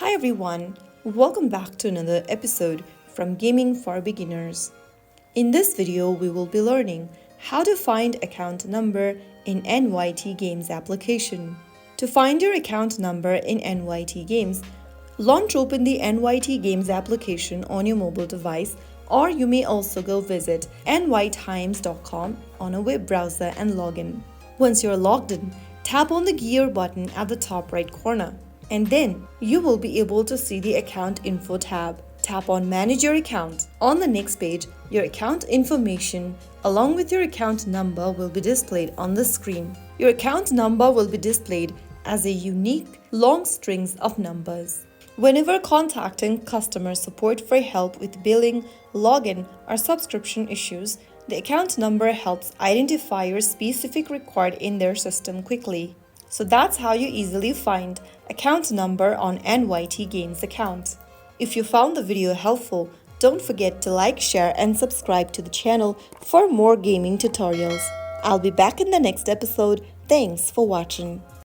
Hi everyone, welcome back to another episode from Gaming for Beginners. In this video, we will be learning how to find account number in NYT Games application. To find your account number in NYT Games, launch open the NYT Games application on your mobile device, or you may also go visit nytimes.com on a web browser and log in. Once you're logged in, tap on the gear button at the top right corner, and then you will be able to see the account info tab. Tap on manage your account. On the next page, your account information along with your account number will be displayed on the screen. Your account number will be displayed as a unique long strings of numbers. Whenever contacting customer support for help with billing, login, or subscription issues, the account number helps identify your specific record in their system quickly. So that's how you easily find account number on NYT Games account. If you found the video helpful, don't forget to like, share, and subscribe to the channel for more gaming tutorials. I'll be back in the next episode. Thanks for watching.